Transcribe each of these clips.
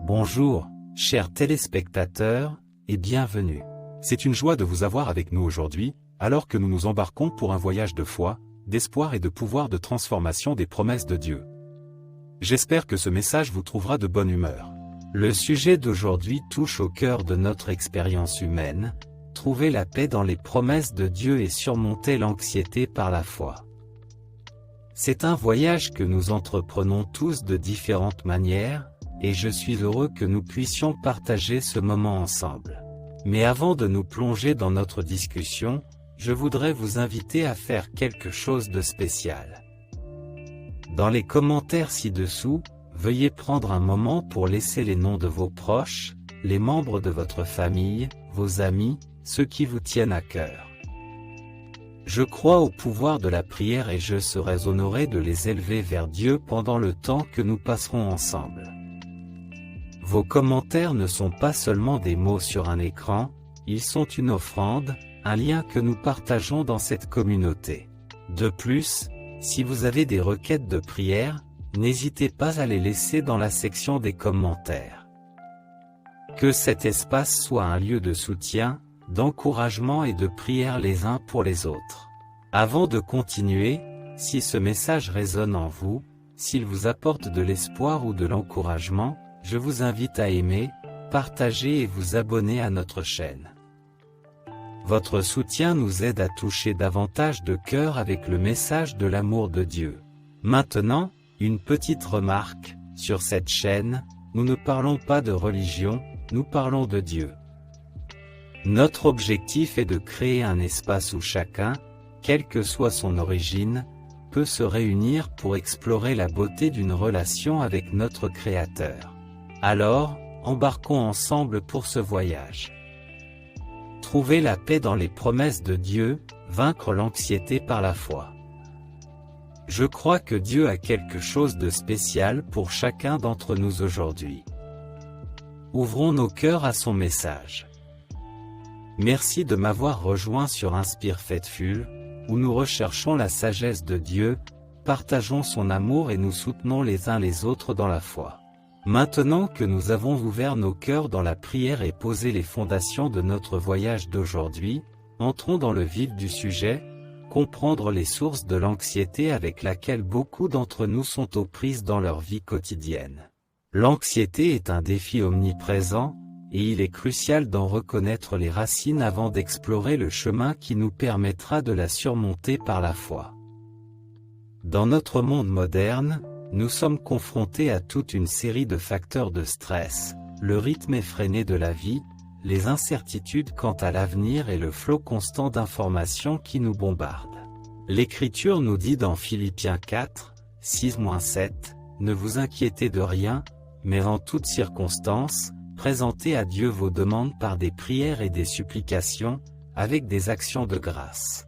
Bonjour, chers téléspectateurs, et bienvenue. C'est une joie de vous avoir avec nous aujourd'hui, alors que nous nous embarquons pour un voyage de foi, d'espoir et de pouvoir de transformation des promesses de Dieu. J'espère que ce message vous trouvera de bonne humeur. Le sujet d'aujourd'hui touche au cœur de notre expérience humaine, trouver la paix dans les promesses de Dieu et surmonter l'anxiété par la foi. C'est un voyage que nous entreprenons tous de différentes manières, et je suis heureux que nous puissions partager ce moment ensemble. Mais avant de nous plonger dans notre discussion, je voudrais vous inviter à faire quelque chose de spécial. Dans les commentaires ci-dessous, veuillez prendre un moment pour laisser les noms de vos proches, les membres de votre famille, vos amis, ceux qui vous tiennent à cœur. Je crois au pouvoir de la prière et je serai honoré de les élever vers Dieu pendant le temps que nous passerons ensemble. Vos commentaires ne sont pas seulement des mots sur un écran, ils sont une offrande, un lien que nous partageons dans cette communauté. De plus, si vous avez des requêtes de prière, n'hésitez pas à les laisser dans la section des commentaires. Que cet espace soit un lieu de soutien, d'encouragement et de prière les uns pour les autres. Avant de continuer, si ce message résonne en vous, s'il vous apporte de l'espoir ou de l'encouragement, je vous invite à aimer, partager et vous abonner à notre chaîne. Votre soutien nous aide à toucher davantage de cœurs avec le message de l'amour de Dieu. Maintenant, une petite remarque, sur cette chaîne, nous ne parlons pas de religion, nous parlons de Dieu. Notre objectif est de créer un espace où chacun, quelle que soit son origine, peut se réunir pour explorer la beauté d'une relation avec notre Créateur. Alors, embarquons ensemble pour ce voyage. Trouver la paix dans les promesses de Dieu, vaincre l'anxiété par la foi. Je crois que Dieu a quelque chose de spécial pour chacun d'entre nous aujourd'hui. Ouvrons nos cœurs à son message. Merci de m'avoir rejoint sur Inspire Faithful, où nous recherchons la sagesse de Dieu, partageons son amour et nous soutenons les uns les autres dans la foi. Maintenant que nous avons ouvert nos cœurs dans la prière et posé les fondations de notre voyage d'aujourd'hui, entrons dans le vif du sujet, comprendre les sources de l'anxiété avec laquelle beaucoup d'entre nous sont aux prises dans leur vie quotidienne. L'anxiété est un défi omniprésent, et il est crucial d'en reconnaître les racines avant d'explorer le chemin qui nous permettra de la surmonter par la foi. Dans notre monde moderne, nous sommes confrontés à toute une série de facteurs de stress, le rythme effréné de la vie, les incertitudes quant à l'avenir et le flot constant d'informations qui nous bombardent. L'Écriture nous dit dans Philippiens 4, 6-7, « Ne vous inquiétez de rien, mais en toutes circonstances, présentez à Dieu vos demandes par des prières et des supplications, avec des actions de grâce.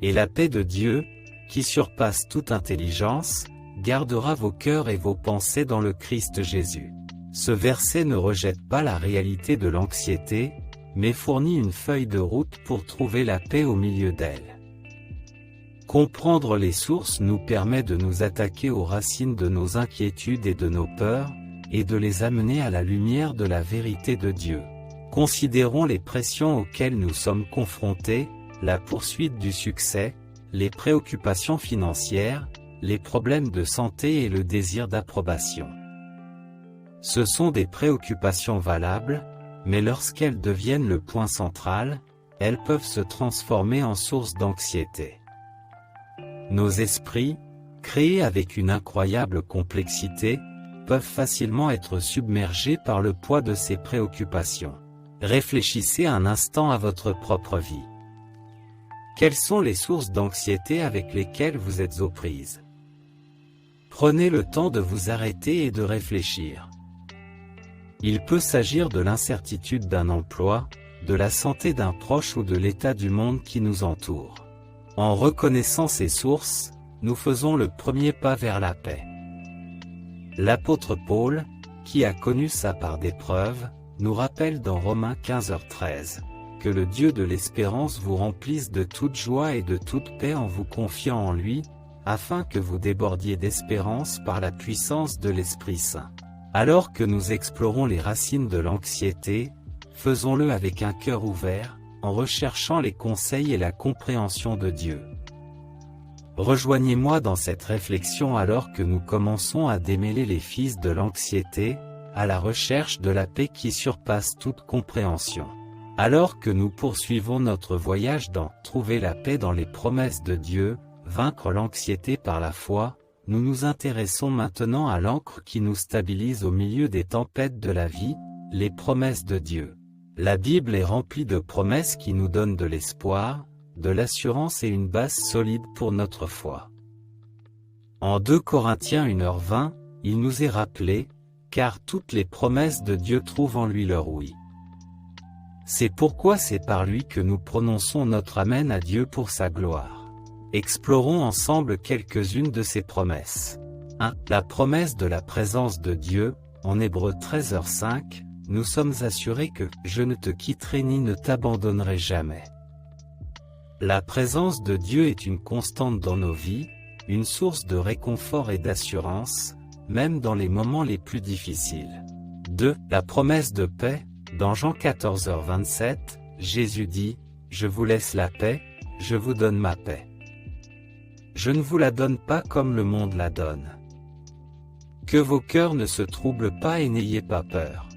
Et la paix de Dieu, qui surpasse toute intelligence, gardera vos cœurs et vos pensées dans le Christ Jésus. » Ce verset ne rejette pas la réalité de l'anxiété, mais fournit une feuille de route pour trouver la paix au milieu d'elle. Comprendre les sources nous permet de nous attaquer aux racines de nos inquiétudes et de nos peurs, et de les amener à la lumière de la vérité de Dieu. Considérons les pressions auxquelles nous sommes confrontés, la poursuite du succès, les préoccupations financières, les problèmes de santé et le désir d'approbation. Ce sont des préoccupations valables, mais lorsqu'elles deviennent le point central, elles peuvent se transformer en source d'anxiété. Nos esprits, créés avec une incroyable complexité, peuvent facilement être submergés par le poids de ces préoccupations. Réfléchissez un instant à votre propre vie. Quelles sont les sources d'anxiété avec lesquelles vous êtes aux prises? Prenez le temps de vous arrêter et de réfléchir. Il peut s'agir de l'incertitude d'un emploi, de la santé d'un proche ou de l'état du monde qui nous entoure. En reconnaissant ces sources, nous faisons le premier pas vers la paix. L'apôtre Paul, qui a connu ça par d'épreuves, nous rappelle dans Romains 15h13, que le Dieu de l'espérance vous remplisse de toute joie et de toute paix en vous confiant en lui, afin que vous débordiez d'espérance par la puissance de l'Esprit Saint. Alors que nous explorons les racines de l'anxiété, faisons-le avec un cœur ouvert, en recherchant les conseils et la compréhension de Dieu. Rejoignez-moi dans cette réflexion alors que nous commençons à démêler les fils de l'anxiété, à la recherche de la paix qui surpasse toute compréhension. Alors que nous poursuivons notre voyage dans « Trouver la paix dans les promesses de Dieu », vaincre l'anxiété par la foi, nous nous intéressons maintenant à l'ancre qui nous stabilise au milieu des tempêtes de la vie, les promesses de Dieu. La Bible est remplie de promesses qui nous donnent de l'espoir, de l'assurance et une base solide pour notre foi. En 2 Corinthiens 1h20, il nous est rappelé, car toutes les promesses de Dieu trouvent en lui leur oui. C'est pourquoi c'est par lui que nous prononçons notre Amen à Dieu pour sa gloire. Explorons ensemble quelques-unes de ces promesses. 1. La promesse de la présence de Dieu, en Hébreux 13h5, nous sommes assurés que « Je ne te quitterai ni ne t'abandonnerai jamais ». La présence de Dieu est une constante dans nos vies, une source de réconfort et d'assurance, même dans les moments les plus difficiles. 2. La promesse de paix, dans Jean 14h27, Jésus dit « Je vous laisse la paix, je vous donne ma paix. Je ne vous la donne pas comme le monde la donne. Que vos cœurs ne se troublent pas et n'ayez pas peur. »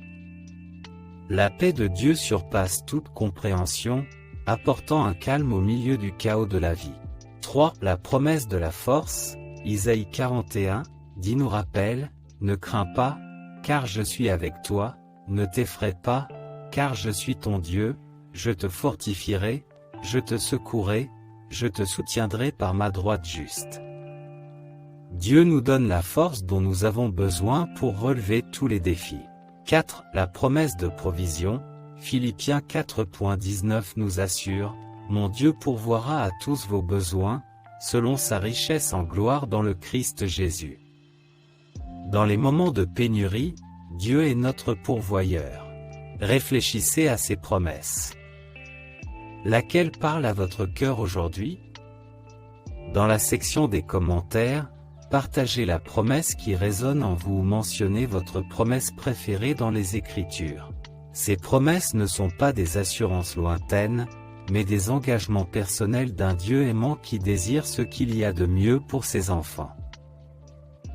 La paix de Dieu surpasse toute compréhension, apportant un calme au milieu du chaos de la vie. 3. La promesse de la force, Isaïe 41, dit nous rappelle, « Ne crains pas, car je suis avec toi, ne t'effraie pas, car je suis ton Dieu, je te fortifierai, je te secourrai, je te soutiendrai par ma droite juste. » Dieu nous donne la force dont nous avons besoin pour relever tous les défis. 4. La promesse de provision, Philippiens 4.19 nous assure, « Mon Dieu pourvoira à tous vos besoins, selon sa richesse en gloire dans le Christ Jésus. » Dans les moments de pénurie, Dieu est notre pourvoyeur. Réfléchissez à ces promesses. Laquelle parle à votre cœur aujourd'hui? Dans la section des commentaires, partagez la promesse qui résonne en vous ou mentionnez votre promesse préférée dans les Écritures. Ces promesses ne sont pas des assurances lointaines, mais des engagements personnels d'un Dieu aimant qui désire ce qu'il y a de mieux pour ses enfants.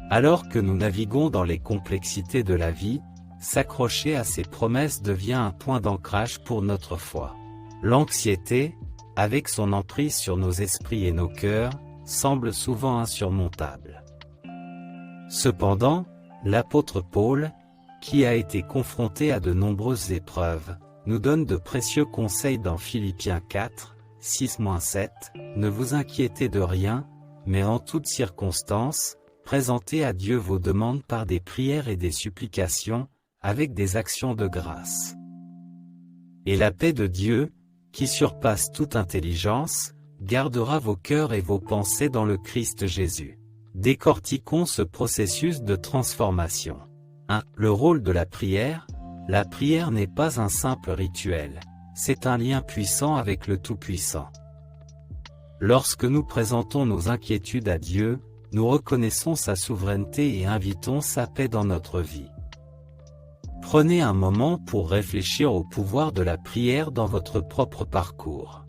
Alors que nous naviguons dans les complexités de la vie, s'accrocher à ces promesses devient un point d'ancrage pour notre foi. L'anxiété, avec son emprise sur nos esprits et nos cœurs, semble souvent insurmontable. Cependant, l'apôtre Paul, qui a été confronté à de nombreuses épreuves, nous donne de précieux conseils dans Philippiens 4, 6-7, « Ne vous inquiétez de rien, mais en toutes circonstances, présentez à Dieu vos demandes par des prières et des supplications, avec des actions de grâce. Et la paix de Dieu, qui surpasse toute intelligence, gardera vos cœurs et vos pensées dans le Christ Jésus. » Décortiquons ce processus de transformation. 1. Le rôle de la prière. La prière n'est pas un simple rituel, c'est un lien puissant avec le Tout-Puissant. Lorsque nous présentons nos inquiétudes à Dieu, nous reconnaissons sa souveraineté et invitons sa paix dans notre vie. Prenez un moment pour réfléchir au pouvoir de la prière dans votre propre parcours.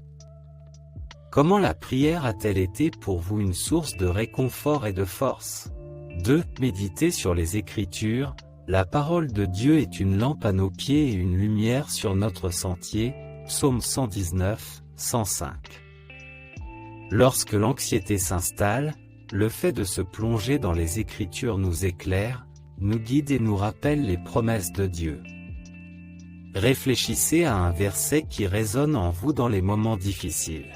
Comment la prière a-t-elle été pour vous une source de réconfort et de force? 2. Méditez sur les Écritures. La parole de Dieu est une lampe à nos pieds et une lumière sur notre sentier. Psaume 119, 105. Lorsque l'anxiété s'installe, le fait de se plonger dans les Écritures nous éclaire, nous guide et nous rappelle les promesses de Dieu. Réfléchissez à un verset qui résonne en vous dans les moments difficiles.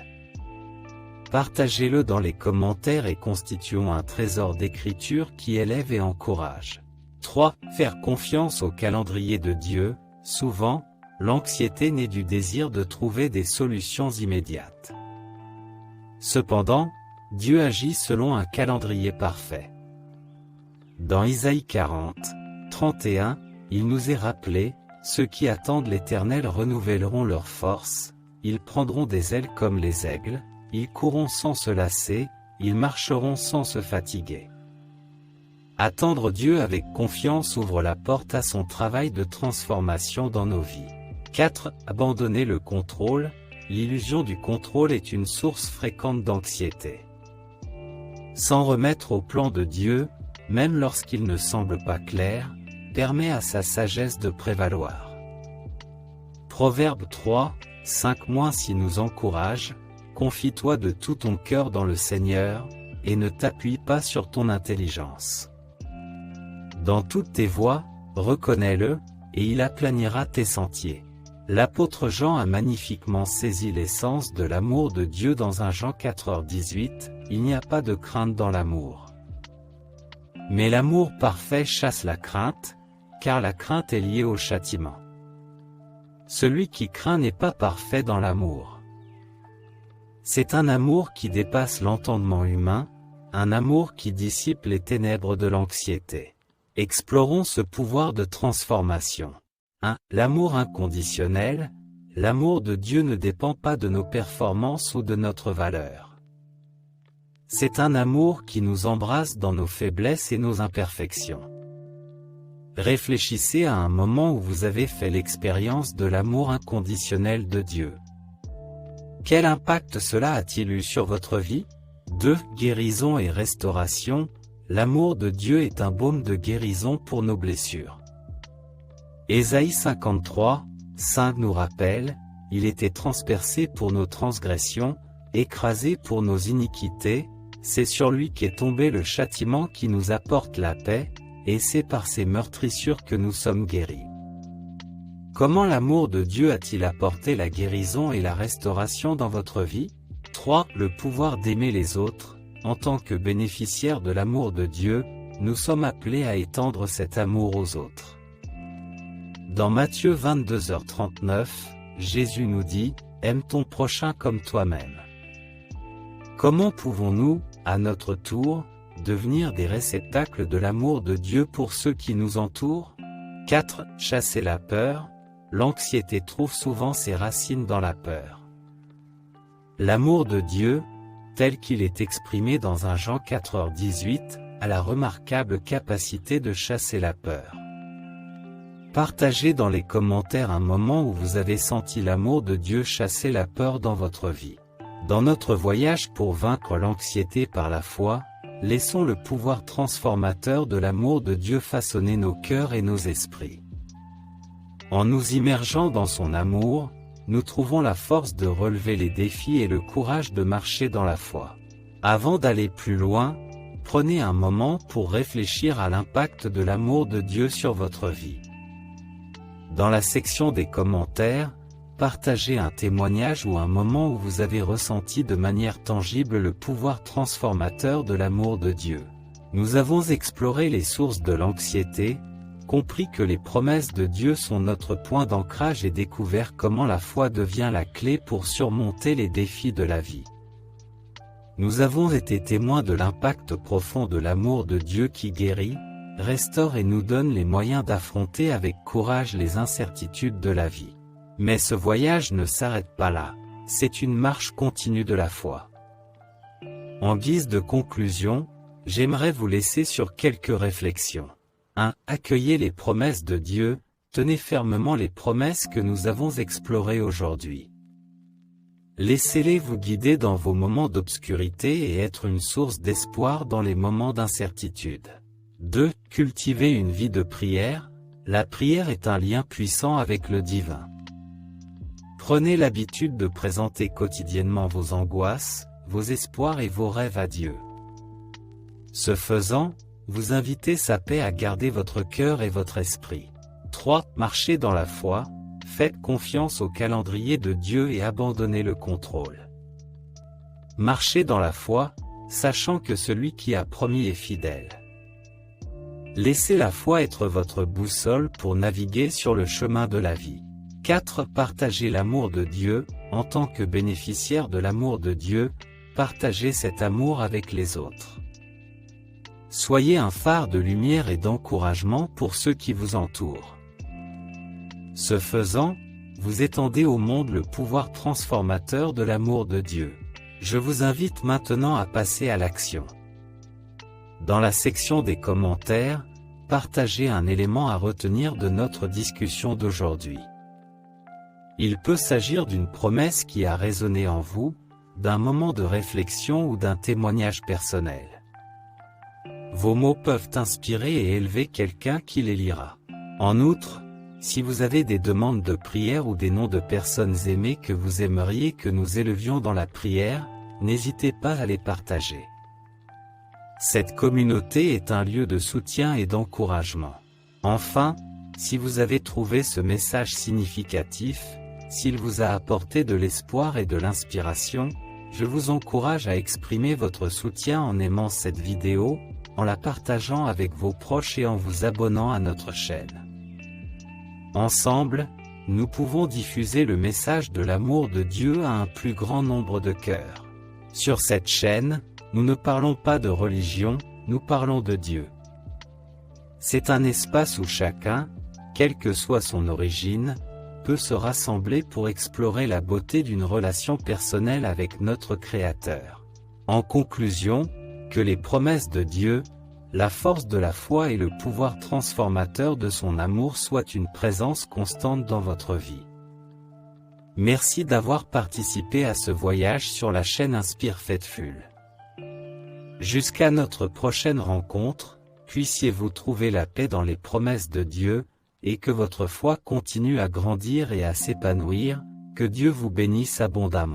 Partagez-le dans les commentaires et constituons un trésor d'écriture qui élève et encourage. 3. Faire confiance au calendrier de Dieu. Souvent, l'anxiété naît du désir de trouver des solutions immédiates. Cependant, Dieu agit selon un calendrier parfait. Dans Isaïe 40, 31, il nous est rappelé, « Ceux qui attendent l'Éternel renouvelleront leurs forces, ils prendront des ailes comme les aigles, ils courront sans se lasser, ils marcheront sans se fatiguer. » Attendre Dieu avec confiance ouvre la porte à son travail de transformation dans nos vies. 4. Abandonner le contrôle. L'illusion du contrôle est une source fréquente d'anxiété. S'en remettre au plan de Dieu, même lorsqu'il ne semble pas clair, permet à sa sagesse de prévaloir. Proverbe 3, 5- nous encourage, « Confie-toi de tout ton cœur dans le Seigneur, et ne t'appuie pas sur ton intelligence. Dans toutes tes voies, reconnais-le, et il aplanira tes sentiers. » L'apôtre Jean a magnifiquement saisi l'essence de l'amour de Dieu dans 1 Jean 4,18, « Il n'y a pas de crainte dans l'amour. Mais l'amour parfait chasse la crainte, car la crainte est liée au châtiment. Celui qui craint n'est pas parfait dans l'amour. » C'est un amour qui dépasse l'entendement humain, un amour qui dissipe les ténèbres de l'anxiété. Explorons ce pouvoir de transformation. 1. L'amour inconditionnel. L'amour de Dieu ne dépend pas de nos performances ou de notre valeur. C'est un amour qui nous embrasse dans nos faiblesses et nos imperfections. Réfléchissez à un moment où vous avez fait l'expérience de l'amour inconditionnel de Dieu. Quel impact cela a-t-il eu sur votre vie? 2. Guérison et restauration. L'amour de Dieu est un baume de guérison pour nos blessures. Ésaïe 53, 5 nous rappelle, « Il était transpercé pour nos transgressions, écrasé pour nos iniquités, c'est sur lui qu'est tombé le châtiment qui nous apporte la paix, et c'est par ses meurtrissures que nous sommes guéris. » Comment l'amour de Dieu a-t-il apporté la guérison et la restauration dans votre vie? 3. Le pouvoir d'aimer les autres. En tant que bénéficiaires de l'amour de Dieu, nous sommes appelés à étendre cet amour aux autres. Dans Matthieu 22h39, Jésus nous dit, « Aime ton prochain comme toi-même. » Comment pouvons-nous, à notre tour, devenir des réceptacles de l'amour de Dieu pour ceux qui nous entourent? 4. Chasser la peur. L'anxiété trouve souvent ses racines dans la peur. L'amour de Dieu, tel qu'il est exprimé dans 1 Jean 4,18, a la remarquable capacité de chasser la peur. Partagez dans les commentaires un moment où vous avez senti l'amour de Dieu chasser la peur dans votre vie. Dans notre voyage pour vaincre l'anxiété par la foi, laissons le pouvoir transformateur de l'amour de Dieu façonner nos cœurs et nos esprits. En nous immergeant dans son amour, nous trouvons la force de relever les défis et le courage de marcher dans la foi. Avant d'aller plus loin, prenez un moment pour réfléchir à l'impact de l'amour de Dieu sur votre vie. Dans la section des commentaires, partagez un témoignage ou un moment où vous avez ressenti de manière tangible le pouvoir transformateur de l'amour de Dieu. Nous avons exploré les sources de l'anxiété, compris que les promesses de Dieu sont notre point d'ancrage et découvert comment la foi devient la clé pour surmonter les défis de la vie. Nous avons été témoins de l'impact profond de l'amour de Dieu qui guérit, restaure et nous donne les moyens d'affronter avec courage les incertitudes de la vie. Mais ce voyage ne s'arrête pas là, c'est une marche continue de la foi. En guise de conclusion, j'aimerais vous laisser sur quelques réflexions. 1. Accueillez les promesses de Dieu, tenez fermement les promesses que nous avons explorées aujourd'hui. Laissez-les vous guider dans vos moments d'obscurité et être une source d'espoir dans les moments d'incertitude. 2. Cultivez une vie de prière, la prière est un lien puissant avec le divin. Prenez l'habitude de présenter quotidiennement vos angoisses, vos espoirs et vos rêves à Dieu. Ce faisant, vous invitez sa paix à garder votre cœur et votre esprit. 3. Marchez dans la foi, faites confiance au calendrier de Dieu et abandonnez le contrôle. Marchez dans la foi, sachant que celui qui a promis est fidèle. Laissez la foi être votre boussole pour naviguer sur le chemin de la vie. 4. Partagez l'amour de Dieu, en tant que bénéficiaire de l'amour de Dieu, partagez cet amour avec les autres. Soyez un phare de lumière et d'encouragement pour ceux qui vous entourent. Ce faisant, vous étendez au monde le pouvoir transformateur de l'amour de Dieu. Je vous invite maintenant à passer à l'action. Dans la section des commentaires, partagez un élément à retenir de notre discussion d'aujourd'hui. Il peut s'agir d'une promesse qui a résonné en vous, d'un moment de réflexion ou d'un témoignage personnel. Vos mots peuvent inspirer et élever quelqu'un qui les lira. En outre, si vous avez des demandes de prière ou des noms de personnes aimées que vous aimeriez que nous élevions dans la prière, n'hésitez pas à les partager. Cette communauté est un lieu de soutien et d'encouragement. Enfin, si vous avez trouvé ce message significatif, s'il vous a apporté de l'espoir et de l'inspiration, je vous encourage à exprimer votre soutien en aimant cette vidéo, en la partageant avec vos proches et en vous abonnant à notre chaîne. Ensemble, nous pouvons diffuser le message de l'amour de Dieu à un plus grand nombre de cœurs. Sur cette chaîne, nous ne parlons pas de religion, nous parlons de Dieu. C'est un espace où chacun, quelle que soit son origine, peut se rassembler pour explorer la beauté d'une relation personnelle avec notre Créateur. En conclusion, que les promesses de Dieu, la force de la foi et le pouvoir transformateur de son amour soient une présence constante dans votre vie. Merci d'avoir participé à ce voyage sur la chaîne Inspire Faithful. Jusqu'à notre prochaine rencontre, puissiez-vous trouver la paix dans les promesses de Dieu, et que votre foi continue à grandir et à s'épanouir, que Dieu vous bénisse abondamment.